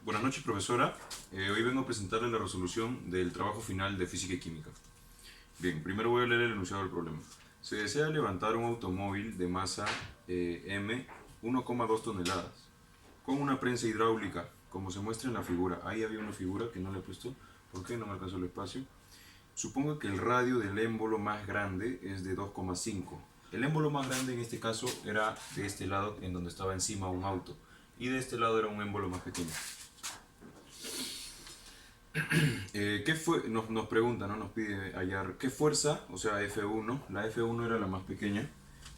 Buenas noches, profesora. Hoy vengo a presentarle la resolución del trabajo final de Física y Química. Bien, primero voy a leer el enunciado del problema. Se desea levantar un automóvil de masa M, 1,2 toneladas, con una prensa hidráulica, como se muestra en la figura. Ahí había una figura que no le he puesto, ¿por qué? No me alcanzó el espacio. Supongo que el radio del émbolo más grande es de 2,5. El émbolo más grande en este caso era de este lado, en donde estaba encima un auto, y de este lado era un émbolo más pequeño. ¿Qué fue? Nos pregunta, ¿no? Nos pide hallar qué fuerza, o sea, F1, la F1 era la más pequeña,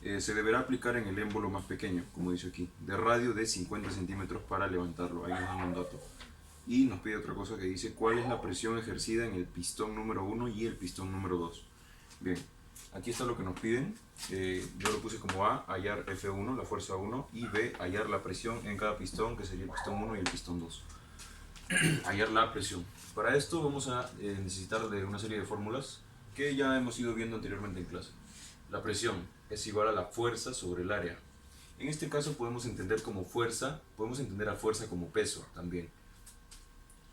se deberá aplicar en el émbolo más pequeño, como dice aquí, de radio de 50 centímetros para levantarlo. Ahí nos dan un dato. Y nos pide otra cosa que dice cuál es la presión ejercida en el pistón número 1 y el pistón número 2. Bien, aquí está lo que nos piden. Yo lo puse como A, hallar F1, la fuerza 1, y B, hallar la presión en cada pistón, que sería el pistón 1 y el pistón 2. Hallar la presión. Para esto vamos a necesitar de una serie de fórmulas que ya hemos ido viendo anteriormente en clase. La presión es igual a la fuerza sobre el área. En este caso podemos entender como fuerza, podemos entender a fuerza como peso también.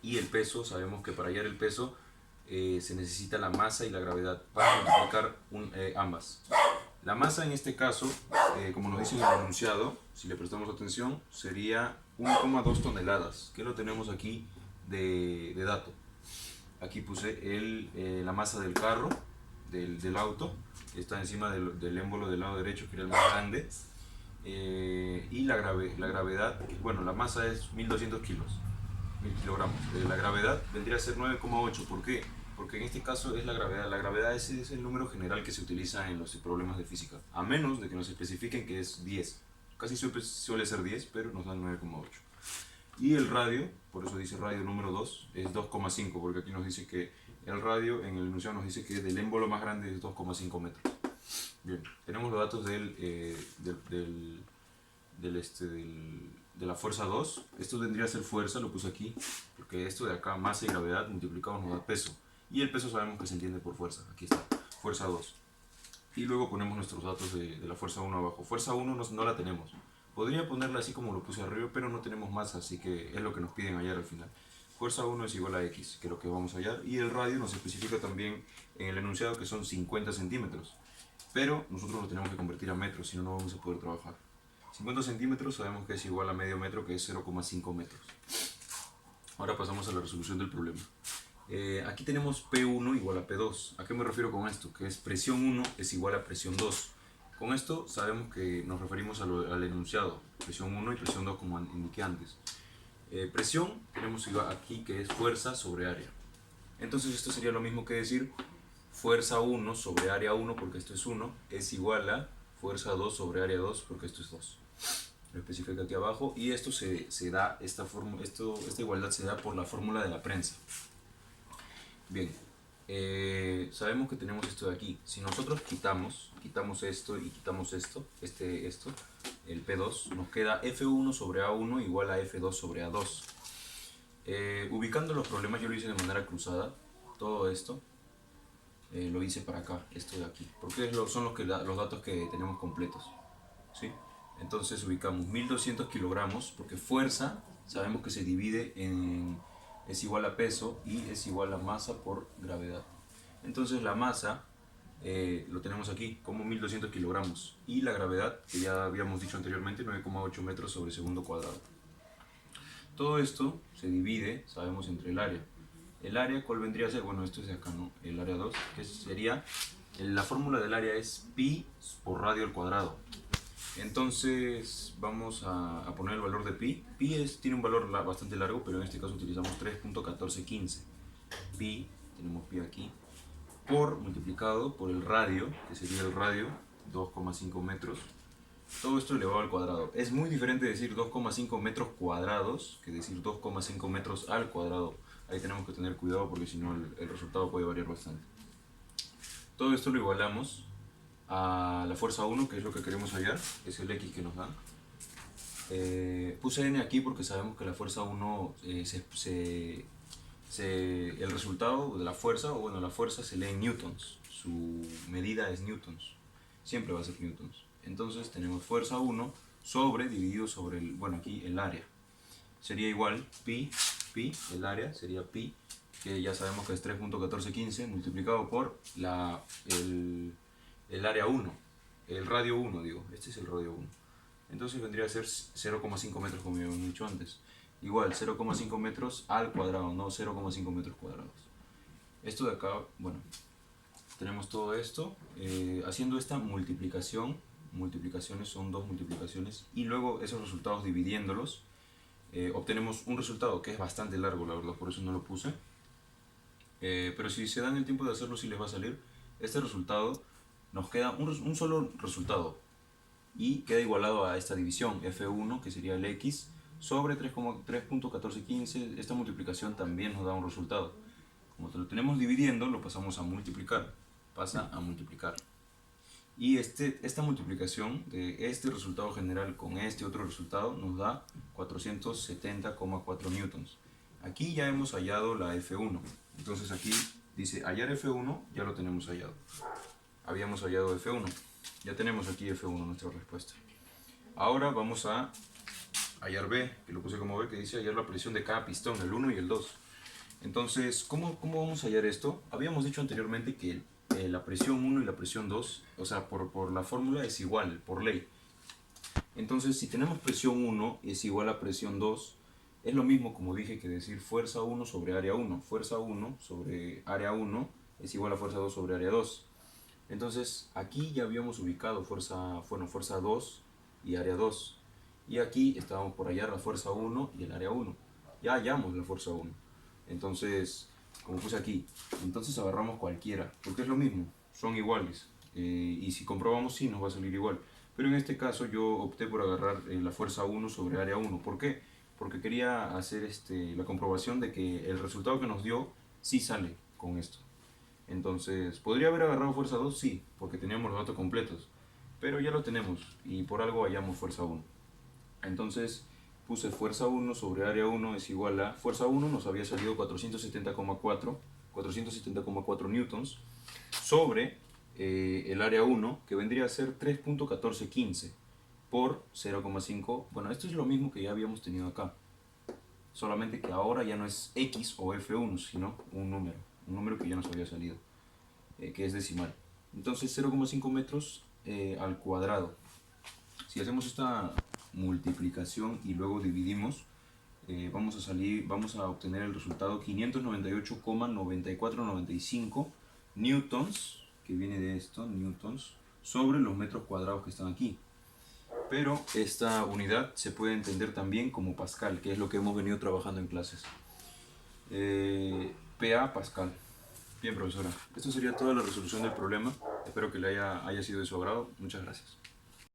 Y el peso, sabemos que para hallar el peso se necesita la masa y la gravedad para multiplicar ambas. La masa en este caso, como nos dice en el enunciado, si le prestamos atención, sería 1,2 toneladas, que lo tenemos aquí de dato. Aquí puse la masa del carro, del auto, que está encima del émbolo del lado derecho, que era el más grande, y la gravedad, bueno, la masa es 1200 kilos, 1000 kilogramos. La gravedad vendría a ser 9,8. ¿Por qué? Porque en este caso es la gravedad. La gravedad es el número general que se utiliza en los problemas de física, a menos de que nos especifiquen que es 10. Casi suele ser 10, pero nos dan 9,8. Y el radio, por eso dice radio número 2, es 2,5, porque aquí nos dice que el radio, en el enunciado nos dice que del émbolo más grande es 2,5 metros. Bien, tenemos los datos de la fuerza 2. Esto vendría a ser fuerza, lo puse aquí, porque esto de acá, masa y gravedad multiplicados nos da peso. Y el peso sabemos que se entiende por fuerza, aquí está, fuerza 2. Y luego ponemos nuestros datos de la fuerza 1 abajo. Fuerza 1 no la tenemos. Podría ponerla así como lo puse arriba, pero no tenemos masa, así que es lo que nos piden hallar al final. Fuerza 1 es igual a X, que es lo que vamos a hallar. Y el radio nos especifica también en el enunciado que son 50 centímetros. Pero nosotros lo tenemos que convertir a metros, si no, no vamos a poder trabajar. 50 centímetros sabemos que es igual a medio metro, que es 0,5 metros. Ahora pasamos a la resolución del problema. Aquí tenemos P1 igual a P2. ¿A qué me refiero con esto? Que es presión 1 es igual a presión 2. Con esto sabemos que nos referimos al enunciado, presión 1 y presión 2 como indiqué antes. Presión tenemos aquí que es fuerza sobre área. Entonces esto sería lo mismo que decir fuerza 1 sobre área 1, porque esto es 1, es igual a fuerza 2 sobre área 2, porque esto es 2. Lo especifica aquí abajo, y esto se da, esta igualdad se da por la fórmula de la prensa. Bien, sabemos que tenemos esto de aquí. Si nosotros quitamos esto y quitamos esto, el P2, nos queda F1 sobre A1 igual a F2 sobre A2. Ubicando los problemas yo lo hice de manera cruzada, todo esto lo hice para acá, esto de aquí, porque son los datos que tenemos completos, ¿sí? Entonces ubicamos 1200 kilogramos, porque fuerza sabemos que se divide es igual a peso y es igual a masa por gravedad. Entonces la masa lo tenemos aquí como 1200 kilogramos y la gravedad, que ya habíamos dicho anteriormente, 9,8 metros sobre segundo cuadrado. Todo esto se divide, sabemos, entre el área. El área, ¿cuál vendría a ser? Bueno, esto es de acá, ¿no? El área 2, que sería, la fórmula del área es pi por radio al cuadrado. Entonces vamos a poner el valor de pi. Pi tiene un valor bastante largo, pero en este caso utilizamos 3.1415. Pi, tenemos pi aquí, por multiplicado por el radio, que sería el radio, 2,5 metros. Todo esto elevado al cuadrado. Es muy diferente decir 2,5 metros cuadrados que decir 2,5 metros al cuadrado. Ahí tenemos que tener cuidado porque si no el resultado puede variar bastante. Todo esto lo igualamos a la fuerza 1, que es lo que queremos hallar, es el X que nos dan. Puse N aquí porque sabemos que la fuerza 1, el resultado de la fuerza, o bueno, la fuerza se lee en newtons, su medida es newtons, siempre va a ser newtons. Entonces tenemos fuerza 1 dividido sobre bueno, aquí el área. sería igual pi, el área sería pi, que ya sabemos que es 3.1415 multiplicado por el área 1, el radio 1 digo, este es el radio 1. Entonces vendría a ser 0,5 metros como habíamos dicho antes. Igual, 0,5 metros al cuadrado, no 0,5 metros cuadrados. Esto de acá, bueno, tenemos todo esto. Haciendo esta multiplicación, multiplicaciones son dos multiplicaciones, y luego esos resultados dividiéndolos, obtenemos un resultado que es bastante largo, la verdad, por eso no lo puse. Pero si se dan el tiempo de hacerlo, sí les va a salir. Este resultado, nos queda un solo resultado y queda igualado a esta división, f1, que sería el x, sobre 3.1415. Esta multiplicación también nos da un resultado. Como lo tenemos dividiendo, lo pasamos a multiplicar. Pasa a multiplicar. Y esta multiplicación de este resultado general con este otro resultado nos da 470,4 newtons. Aquí ya hemos hallado la F1. Entonces aquí dice hallar F1, ya lo tenemos hallado. Habíamos hallado F1. Ya tenemos aquí F1, nuestra respuesta. Ahora vamos a hallar B, que lo puse como B, que dice hallar la presión de cada pistón, el 1 y el 2. Entonces, ¿cómo vamos a hallar esto? Habíamos dicho anteriormente que la presión 1 y la presión 2, o sea, por la fórmula es igual, por ley. Entonces, si tenemos presión 1 es igual a presión 2, es lo mismo, como dije, que decir fuerza 1 sobre área 1. Fuerza 1 sobre área 1 es igual a fuerza 2 sobre área 2. Entonces, aquí ya habíamos ubicado fuerza 2 y área 2. Y aquí estábamos por hallar la fuerza 1 y el área 1. Ya hallamos la fuerza 1. Entonces, como puse aquí, entonces agarramos cualquiera, porque es lo mismo, son iguales. Y si comprobamos, sí nos va a salir igual. Pero en este caso yo opté por agarrar la fuerza 1 sobre área 1. ¿Por qué? Porque quería hacer la comprobación de que el resultado que nos dio sí sale con esto. Entonces, ¿podría haber agarrado fuerza 2? Sí, porque teníamos los datos completos. Pero ya lo tenemos y por algo hallamos fuerza 1. Entonces puse fuerza 1 sobre área 1 es igual a... Fuerza 1 nos había salido 470,4 newtons sobre el área 1, que vendría a ser 3.1415 por 0,5. Bueno, esto es lo mismo que ya habíamos tenido acá. Solamente que ahora ya no es X o F1, sino un número que ya nos había salido, que es decimal. Entonces 0,5 metros al cuadrado. Si hacemos esta multiplicación y luego dividimos, vamos a obtener el resultado 598,9495 newtons, que viene de esto, newtons, sobre los metros cuadrados que están aquí. Pero esta unidad se puede entender también como pascal, que es lo que hemos venido trabajando en clases. PA pascal. Bien, profesora, esto sería toda la resolución del problema. Espero que le haya sido de su agrado. Muchas gracias.